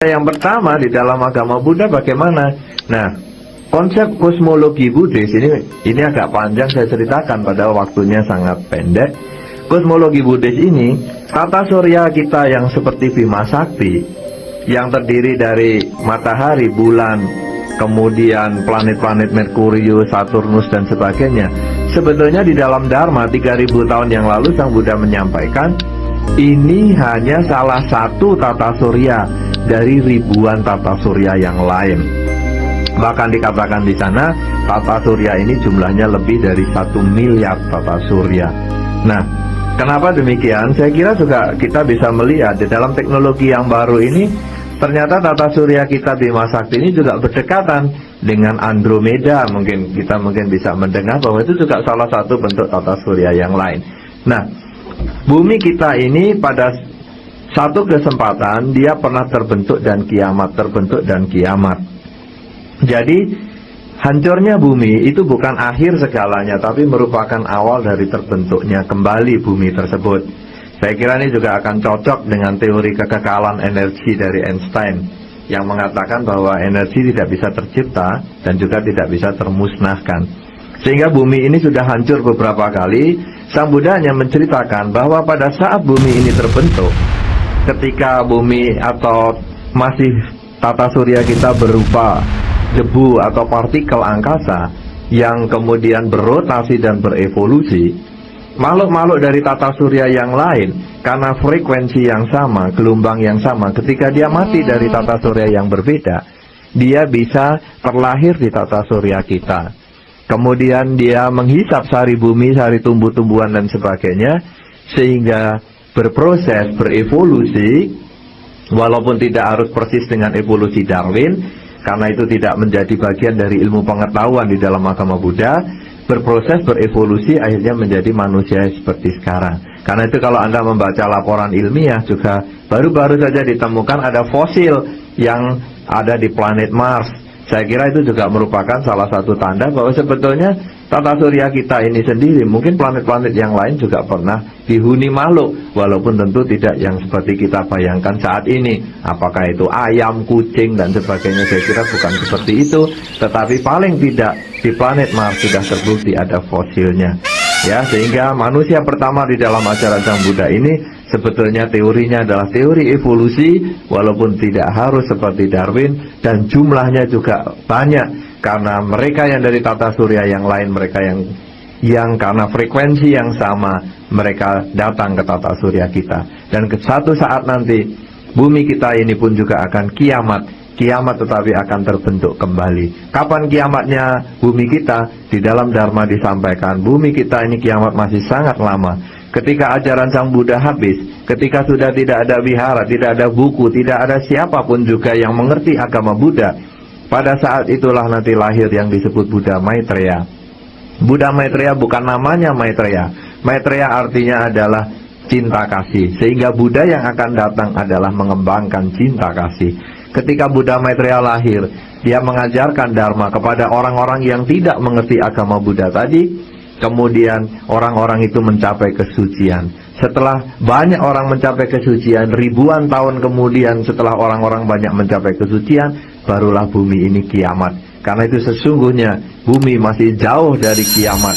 Yang pertama di dalam agama Buddha bagaimana? Nah, konsep kosmologi Buddhis ini agak panjang saya ceritakan, pada waktunya sangat pendek. Kosmologi Buddhis ini, tata surya kita yang seperti Bima Sakti, yang terdiri dari matahari, bulan, kemudian planet-planet Merkurius, Saturnus dan sebagainya. Sebetulnya di dalam Dharma 3000 tahun yang lalu Sang Buddha menyampaikan ini hanya salah satu tata surya dari ribuan tata surya yang lain. Bahkan dikatakan di sana tata surya ini jumlahnya lebih dari 1 miliar tata surya. Nah, kenapa demikian? Saya kira juga kita bisa melihat di dalam teknologi yang baru ini, ternyata tata surya kita Bima Sakti ini juga berdekatan dengan Andromeda. Kita mungkin bisa mendengar bahwa itu juga salah satu bentuk tata surya yang lain. Nah, bumi kita ini pada satu kesempatan dia pernah terbentuk dan kiamat. Jadi hancurnya bumi itu bukan akhir segalanya, tapi merupakan awal dari terbentuknya kembali bumi tersebut. Saya kira ini juga akan cocok dengan teori kekekalan energi dari Einstein yang mengatakan bahwa energi tidak bisa tercipta dan juga tidak bisa termusnahkan. Sehingga bumi ini sudah hancur beberapa kali. Sang Buddha hanya menceritakan bahwa pada saat bumi ini terbentuk, ketika bumi atau masih tata surya kita berupa debu atau partikel angkasa yang kemudian berotasi dan berevolusi, makhluk-makhluk dari tata surya yang lain karena frekuensi yang sama, gelombang yang sama, ketika dia mati dari tata surya yang berbeda, dia bisa terlahir di tata surya kita. Kemudian dia menghisap sari bumi, sari tumbuh-tumbuhan dan sebagainya, sehingga berproses, berevolusi, walaupun tidak harus persis dengan evolusi Darwin, karena itu tidak menjadi bagian dari ilmu pengetahuan di dalam agama Buddha. Berproses, berevolusi, akhirnya menjadi manusia seperti sekarang. Karena itu kalau Anda membaca laporan ilmiah juga, baru-baru saja ditemukan ada fosil yang ada di planet Mars. Saya kira itu juga merupakan salah satu tanda bahwa sebetulnya tata surya kita ini sendiri, mungkin planet-planet yang lain juga pernah dihuni makhluk, walaupun tentu tidak yang seperti kita bayangkan saat ini. Apakah itu ayam, kucing dan sebagainya, saya kira bukan seperti itu. Tetapi paling tidak di planet Mars sudah terbukti ada fosilnya. Ya, sehingga manusia pertama di dalam ajaran Sang Buddha ini sebetulnya teorinya adalah teori evolusi, walaupun tidak harus seperti Darwin, dan jumlahnya juga banyak karena mereka yang dari tata surya yang lain, mereka yang karena frekuensi yang sama, mereka datang ke tata surya kita. Dan ke satu saat nanti bumi kita ini pun juga akan kiamat tetapi akan terbentuk kembali. Kapan kiamatnya bumi kita? Di dalam Dharma disampaikan bumi kita ini kiamat masih sangat lama. Ketika ajaran Sang Buddha habis, ketika sudah tidak ada wihara, tidak ada buku, tidak ada siapapun juga yang mengerti agama Buddha, pada saat itulah nanti lahir yang disebut Buddha Maitreya. Buddha Maitreya bukan namanya Maitreya. Maitreya artinya adalah cinta kasih. Sehingga Buddha yang akan datang adalah mengembangkan cinta kasih. Ketika Buddha Maitreya lahir, dia mengajarkan Dharma kepada orang-orang yang tidak mengerti agama Buddha tadi. Kemudian orang-orang itu mencapai kesucian. Setelah banyak orang mencapai kesucian, ribuan tahun kemudian setelah orang-orang banyak mencapai kesucian, barulah bumi ini kiamat. Karena itu sesungguhnya bumi masih jauh dari kiamat.